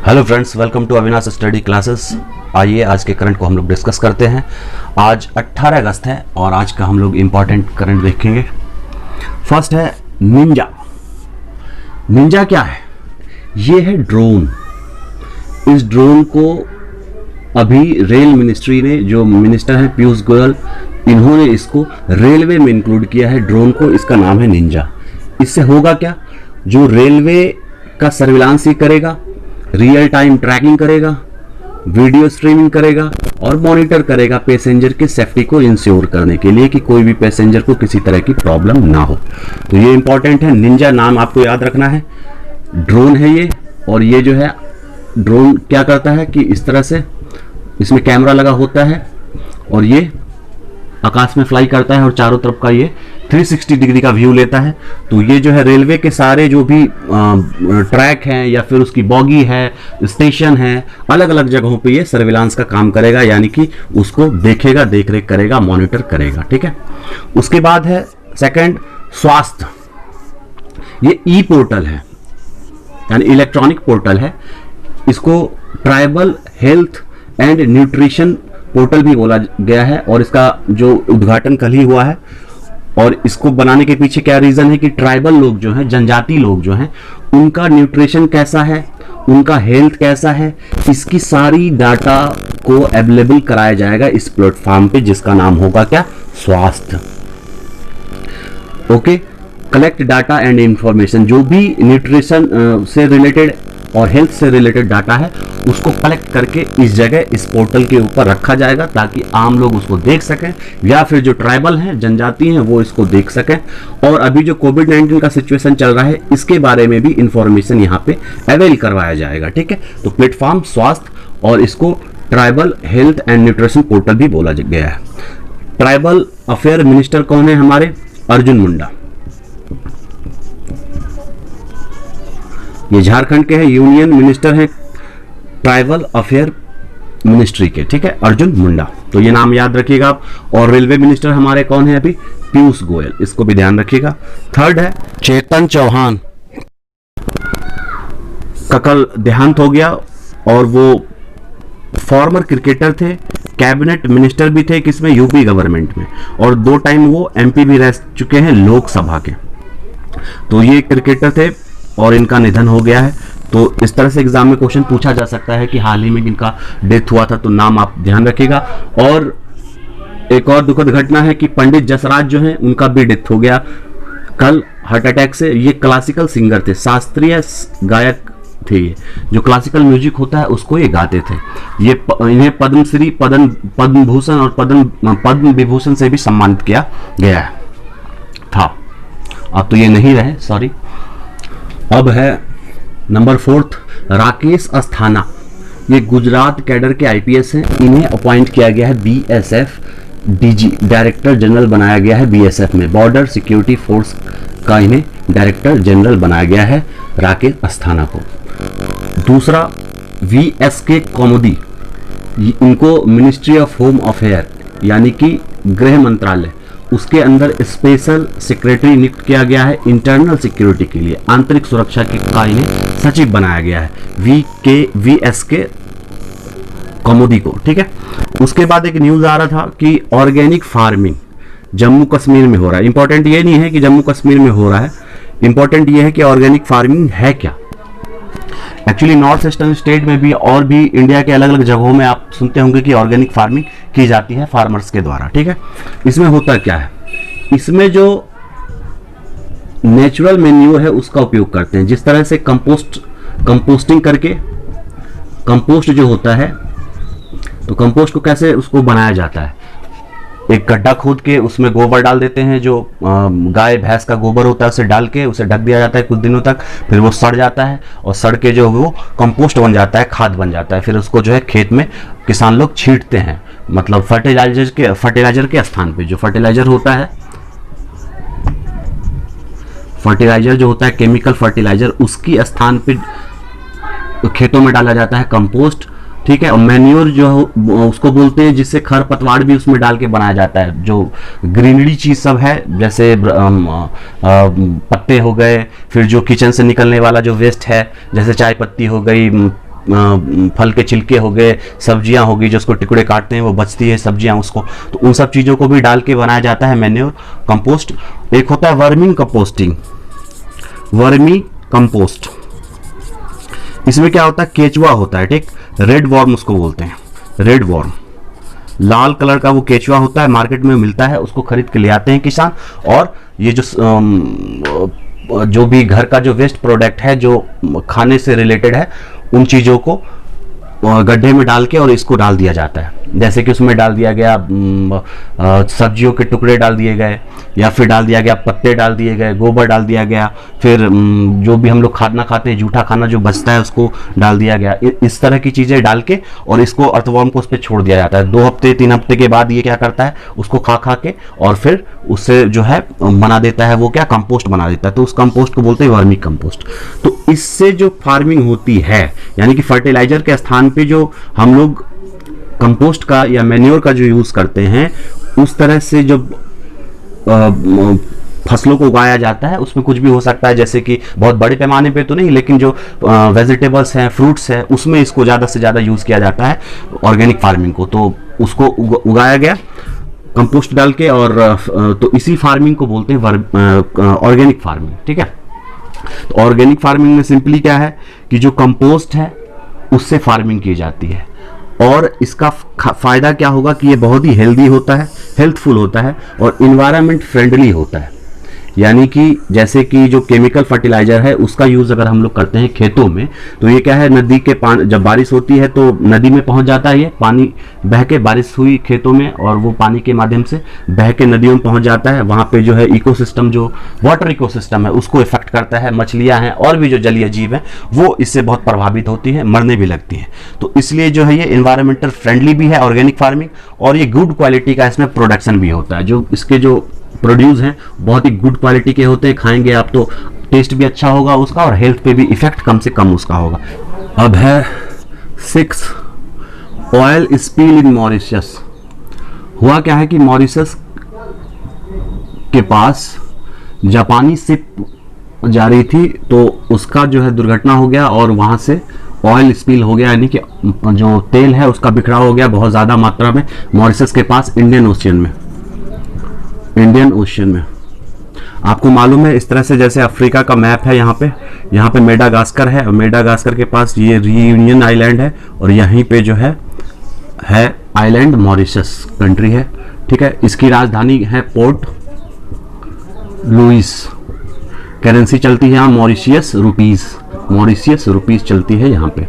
Hello friends, welcome to Avinash study classes. आइए आज के करंट को हम लोग डिस्कस करते हैं। आज 18 अगस्त है और आज का हम लोग इम्पॉर्टेंट करंट देखेंगे। फर्स्ट है निंजा। निंजा क्या है? ये है ड्रोन। इस ड्रोन को अभी रेल मिनिस्ट्री ने, जो मिनिस्टर है पीयूष गोयल, इन्होंने इसको रेलवे में इंक्लूड किया है ड्रोन को। इसका नाम है निंजा। इससे होगा क्या? जो रेलवे का सर्विलांस ही करेगा, रियल टाइम ट्रैकिंग करेगा, वीडियो स्ट्रीमिंग करेगा और मॉनिटर करेगा पैसेंजर की सेफ्टी को इंश्योर करने के लिए कि कोई भी पैसेंजर को किसी तरह की प्रॉब्लम ना हो। तो ये इंपॉर्टेंट है। निंजा नाम आपको याद रखना है। ड्रोन है ये, और ये जो है ड्रोन क्या करता है कि इस तरह से इसमें कैमरा लगा होता है और ये आकाश में फ्लाई करता है और चारों तरफ का ये 360 डिग्री का व्यू लेता है। तो ये जो है रेलवे के सारे जो भी ट्रैक हैं या फिर उसकी बॉगी है, स्टेशन है, अलग अलग जगहों पे ये सर्विलांस का काम करेगा, यानी कि उसको देखेगा, देख रेख करेगा, मॉनिटर करेगा। ठीक है। उसके बाद है सेकंड स्वास्थ्य। ये ई पोर्टल है, यानी इलेक्ट्रॉनिक पोर्टल है। इसको tribal health and nutrition portal भी बोला गया है और इसका जो उद्घाटन कल ही हुआ है। और इसको बनाने के पीछे क्या रीजन है कि ट्राइबल लोग जो हैं, जनजाति लोग जो हैं, उनका न्यूट्रिशन कैसा है, उनका हेल्थ कैसा है, इसकी सारी डाटा को अवेलेबल कराया जाएगा इस प्लेटफॉर्म पे, जिसका नाम होगा क्या? स्वास्थ्य। Okay. Collect data and information. जो भी न्यूट्रिशन से रिलेटेड और हेल्थ से रिलेटेड डाटा है उसको कलेक्ट करके इस जगह, इस पोर्टल के ऊपर रखा जाएगा ताकि आम लोग उसको देख सकें, या फिर जो ट्राइबल हैं, जनजाति हैं, वो इसको देख सकें। और अभी जो कोविड-19 का सिचुएशन चल रहा है, इसके बारे में भी इंफॉर्मेशन यहाँ पे अवेल करवाया जाएगा। ठीक है। तो प्लेटफॉर्म स्वास्थ्य, और इसको tribal health and nutrition portal भी बोला गया है। ट्राइबल अफेयर मिनिस्टर कौन है हमारे? अर्जुन मुंडा। ये झारखंड के हैं, यूनियन मिनिस्टर हैं ट्राइबल अफेयर मिनिस्ट्री के। ठीक है, अर्जुन मुंडा। तो ये नाम याद रखिएगा आप। और रेलवे मिनिस्टर हमारे कौन है अभी? पीयूष गोयल। इसको भी ध्यान रखिएगा। थर्ड है चेतन चौहान का कल देहांत हो गया, और वो फॉर्मर क्रिकेटर थे, कैबिनेट मिनिस्टर भी थे किसमें? यूपी गवर्नमेंट में, और 2 टाइम वो एमपी भी रह चुके हैं लोकसभा के। तो ये क्रिकेटर थे और इनका निधन हो गया है। तो इस तरह से एग्जाम में क्वेश्चन पूछा जा सकता है कि हाल ही में इनका डेथ हुआ था, तो नाम आप ध्यान रखिएगा। और एक और दुखद घटना है कि पंडित जसराज जो हैं, उनका भी डेथ हो गया कल हार्ट अटैक से। ये क्लासिकल सिंगर थे, शास्त्रीय गायक थे। ये जो क्लासिकल म्यूजिक होता है उसको ये गाते थे। ये इन्हें पद्मश्री, पद्म भूषण और पद्म विभूषण से भी सम्मानित किया गया था। अब तो ये नहीं रहे, सॉरी। अब है नंबर 4 राकेश अस्थाना। ये गुजरात कैडर के आईपीएस हैं। इन्हें अपॉइंट किया गया है बीएसएफ डीजी, डायरेक्टर जनरल बनाया गया है बीएसएफ में। बॉर्डर सिक्योरिटी फोर्स का इन्हें डायरेक्टर जनरल बनाया गया है राकेश अस्थाना को। दूसरा वीएसके कौमुदी। इनको मिनिस्ट्री ऑफ होम अफेयर, यानी कि गृह मंत्रालय, उसके अंदर स्पेशल सेक्रेटरी नियुक्त किया गया है इंटरनल सिक्योरिटी के लिए। आंतरिक सुरक्षा के का इन्हें सचिव बनाया गया है वीएसके कौमुदी को। ठीक है। उसके बाद एक न्यूज आ रहा था कि ऑर्गेनिक फार्मिंग जम्मू कश्मीर में हो रहा है। इंपॉर्टेंट ये नहीं है कि जम्मू कश्मीर में हो रहा है, इंपॉर्टेंट ये है कि ऑर्गेनिक फार्मिंग है क्या। एक्चुअली नॉर्थ ईस्टर्न स्टेट में भी और भी इंडिया के अलग अलग जगहों में आप सुनते होंगे कि ऑर्गेनिक फार्मिंग की जाती है फार्मर्स के द्वारा। ठीक है। इसमें होता क्या है? इसमें जो नेचुरल मेन्यूर है उसका उपयोग करते हैं। जिस तरह से कंपोस्टिंग करके कंपोस्ट जो होता है, तो कंपोस्ट को कैसे उसको बनाया जाता है? एक गड्ढा खोद के उसमें गोबर डाल देते हैं, जो गाय भैंस का गोबर होता है उसे डाल के उसे ढक दिया जाता है कुछ दिनों तक। फिर वो सड़ जाता है और सड़ के जो वो कंपोस्ट बन जाता है, खाद बन जाता है। फिर उसको जो है खेत में किसान लोग छींटते हैं, मतलब फर्टिलाइजर के स्थान पे। जो फर्टिलाइजर होता है, फर्टिलाइजर जो होता है केमिकल फर्टिलाइजर, उसकी स्थान पे खेतों में डाला जाता है कंपोस्ट। ठीक है। और मैन्योर जो उसको बोलते हैं जिससे खर पतवार भी उसमें डाल के बनाया जाता है, जो ग्रीनरी चीज सब है, जैसे पत्ते हो गए, फिर जो किचन से निकलने वाला जो वेस्ट है, जैसे चाय पत्ती हो गई, फल के छिलके हो गए, सब्जियां होगी जो उसको टुकड़े काटते हैं वो बचती है सब्जियां उसको, तो उन सब चीज़ों को भी डाल के बनाया जाता है मैन्योर कंपोस्ट। एक होता है वर्मी कंपोस्टिंग, वर्मी कंपोस्ट। इसमें क्या होता है, केचुआ होता है, ठीक, रेड वॉर्म उसको बोलते हैं, रेड वॉर्म, लाल कलर का वो केचुआ होता है, मार्केट में मिलता है, उसको खरीद के ले आते हैं किसान। और ये जो भी घर का जो वेस्ट प्रोडक्ट है जो खाने से रिलेटेड है उन चीज़ों को गड्ढे में डाल के और इसको डाल दिया जाता है। जैसे कि उसमें डाल दिया गया सब्जियों के टुकड़े डाल दिए गए, या फिर डाल दिया गया पत्ते डाल दिए गए, गोबर डाल दिया गया, फिर जो भी हम लोग खाना खाते हैं जूठा खाना जो बचता है उसको डाल दिया गया। इस तरह की चीज़ें डाल के और इसको अर्थवर्म को उस पर छोड़ दिया जाता है। 2 हफ्ते 3 हफ्ते के बाद ये क्या करता है, उसको खा खा के और फिर उससे जो है बना देता है, वो क्या कंपोस्ट बना देता है। तो उस कंपोस्ट को बोलते हैं वर्मी कंपोस्ट। तो इससे जो फार्मिंग होती है, यानी कि फर्टिलाइजर के स्थान पे जो हम लोग कंपोस्ट का या मैन्योर का जो यूज करते हैं, उस तरह से जो फसलों को उगाया जाता है उसमें कुछ भी हो सकता है, जैसे कि बहुत बड़े पैमाने पे तो नहीं, लेकिन जो वेजिटेबल्स हैं, फ्रूट्स हैं, उसमें इसको ज़्यादा से ज़्यादा यूज़ किया जाता है ऑर्गेनिक फार्मिंग को। तो उसको उगाया गया कंपोस्ट डाल के, और तो इसी फार्मिंग को बोलते हैं ऑर्गेनिक फार्मिंग, ठीक है। तो ऑर्गेनिक फार्मिंग में सिंपली क्या है कि जो कंपोस्ट है उससे फार्मिंग की जाती है, और इसका फायदा क्या होगा कि ये बहुत ही हेल्दी होता है, हेल्थफुल होता है और इन्वायरमेंट फ्रेंडली होता है। यानी कि जैसे कि जो केमिकल फर्टिलाइजर है उसका यूज़ अगर हम लोग करते हैं खेतों में, तो ये क्या है, नदी के पानी, जब बारिश होती है तो नदी में पहुंच जाता है, ये पानी बह के, बारिश हुई खेतों में और वो पानी के माध्यम से बह के नदियों में पहुंच जाता है। वहाँ पे जो है इकोसिस्टम, जो वाटर इकोसिस्टम है उसको इफेक्ट करता है, मछलियाँ हैं और भी जो जलीय जीव हैं वो इससे बहुत प्रभावित होती है, मरने भी लगती हैं। तो इसलिए जो है ये इन्वायरमेंटल फ्रेंडली भी है ऑर्गेनिक फार्मिंग, और ये गुड क्वालिटी का इसमें प्रोडक्शन भी होता है। जो इसके जो प्रोड्यूस हैं बहुत ही गुड क्वालिटी के होते हैं, खाएंगे आप तो टेस्ट भी अच्छा होगा उसका और हेल्थ पे भी इफेक्ट कम से कम उसका होगा। अब है 6, ऑयल स्पिल इन मॉरिशस। हुआ क्या है कि मॉरिशस के पास जापानी शिप जा रही थी, तो उसका जो है दुर्घटना हो गया और वहां से ऑयल स्पिल हो गया, यानी कि जो तेल है उसका बिखराव हो गया बहुत ज़्यादा मात्रा में मॉरिशस के पास, इंडियन ओशियन में। आपको मालूम है इस तरह से, जैसे अफ्रीका का मैप है, यहाँ पे मेडागास्कर है, और मेडागास्कर के पास ये रियूनियन आइलैंड है, और यहीं पे जो है आइलैंड मॉरिशस कंट्री है, ठीक है। इसकी राजधानी है पोर्ट लुइस। करेंसी चलती है यहाँ मॉरिशियस रुपीस चलती है यहाँ पे।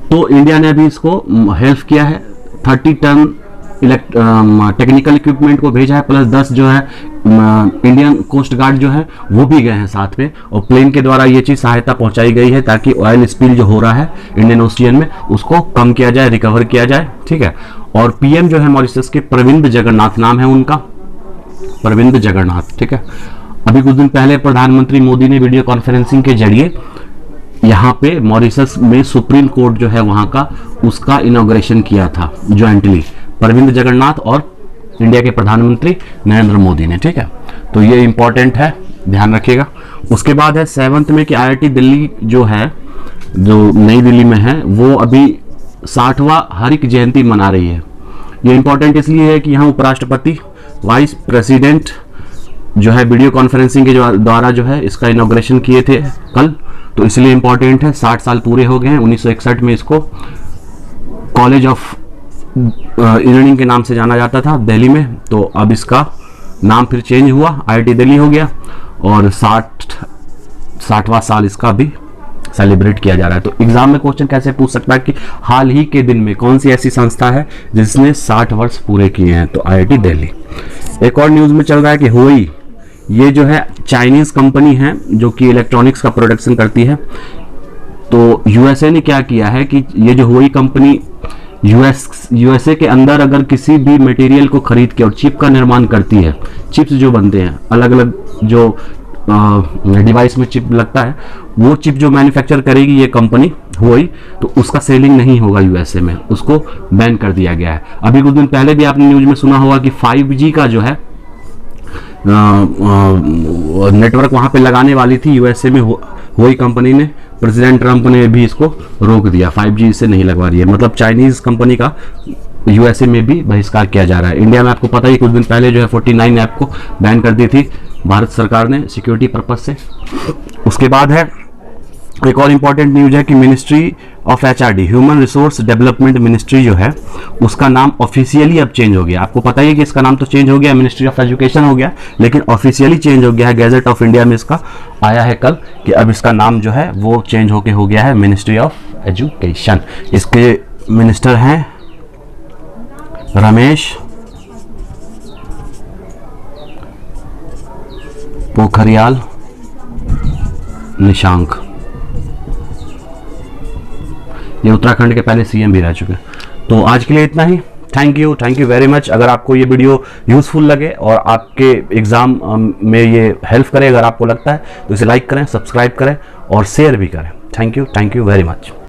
तो इंडिया ने अभी इसको हेल्प किया है, 30 टन टेक्निकल इक्विपमेंट को भेजा है, प्लस 10 जो है इंडियन कोस्ट गार्ड जो है वो भी गए हैं साथ में, और प्लेन के द्वारा ये चीज़ सहायता पहुंचाई गई है ताकि ऑयल स्पिल जो हो रहा है इंडियन ओशियन में उसको कम किया जाए, रिकवर किया जाए, ठीक है। और पीएम जो है मॉरिशस के प्रविंद जगन्नाथ नाम है उनका, प्रविंद जगन्नाथ, ठीक है। अभी कुछ दिन पहले प्रधानमंत्री मोदी ने वीडियो कॉन्फ्रेंसिंग के जरिए यहाँ पे मॉरिशस में सुप्रीम कोर्ट जो है वहाँ का, उसका इनॉग्रेशन किया था ज्वाइंटली, प्रविंद जगन्नाथ और इंडिया के प्रधानमंत्री नरेंद्र मोदी ने, ठीक है। तो ये इंपॉर्टेंट है, ध्यान रखिएगा। उसके बाद है 7th में कि IIT दिल्ली जो है, जो नई दिल्ली में है, वो अभी 60वां हरित जयंती मना रही है। ये इंपॉर्टेंट इसलिए है कि यहाँ उपराष्ट्रपति, वाइस प्रेसिडेंट जो है वीडियो कॉन्फ्रेंसिंग के द्वारा जो है इसका इनॉग्रेशन किए थे कल, तो इसलिए इंपॉर्टेंट है। 60 साल पूरे हो गए हैं। 1961 में इसको कॉलेज ऑफ इंजीनियरिंग के नाम से जाना जाता था दिल्ली में, तो अब इसका नाम फिर चेंज हुआ, IIT दिल्ली हो गया, और 60वां साल इसका भी सेलिब्रेट किया जा रहा है। तो एग्जाम में क्वेश्चन कैसे पूछ सकता है कि हाल ही के दिन में कौन सी ऐसी संस्था है जिसने 60 वर्ष पूरे किए हैं, तो IIT दिल्ली। एक और न्यूज में चल रहा है कि हुई, ये जो है चाइनीज कंपनी है जो कि इलेक्ट्रॉनिक्स का प्रोडक्शन करती है। तो यूएसए ने क्या किया है कि ये जो हुई कंपनी यूएसए के अंदर अगर किसी भी मटेरियल को खरीद के और चिप का निर्माण करती है, चिप्स जो बनते हैं, अलग अलग जो डिवाइस में चिप लगता है, वो चिप जो मैन्युफैक्चर करेगी ये कंपनी हुई, तो उसका सेलिंग नहीं होगा यूएसए में, उसको बैन कर दिया गया है। अभी कुछ दिन पहले भी आपने न्यूज में सुना होगा कि 5G का जो है नेटवर्क वहाँ पे लगाने वाली थी यूएसए में, हुई कंपनी ने, प्रेसिडेंट ट्रंप ने भी इसको रोक दिया, 5G इससे नहीं लगवा रही है। मतलब चाइनीज़ कंपनी का यूएसए में भी बहिष्कार किया जा रहा है। इंडिया में आपको पता ही कुछ दिन पहले जो है 49 ऐप को बैन कर दी थी भारत सरकार ने सिक्योरिटी पर्पज से। उसके बाद है एक और इम्पॉर्टेंट न्यूज है कि ministry of HRD, human resource development ministry जो है उसका नाम ऑफिशियली अब चेंज हो गया। आपको पता ही है कि इसका नाम तो चेंज हो गया, मिनिस्ट्री ऑफ एजुकेशन हो गया, लेकिन ऑफिशियली चेंज हो गया है। गैजेट ऑफ इंडिया में इसका आया है कल कि अब इसका नाम जो है वो चेंज होके हो गया है मिनिस्ट्री ऑफ एजुकेशन। इसके मिनिस्टर हैं रमेश पोखरियाल निशांक, ये उत्तराखंड के पहले सीएम भी रह चुके हैं। तो आज के लिए इतना ही। Thank you very much. अगर आपको ये वीडियो यूजफुल लगे और आपके एग्जाम में ये हेल्प करे, अगर आपको लगता है तो इसे लाइक करें, सब्सक्राइब करें और शेयर भी करें। Thank you very much.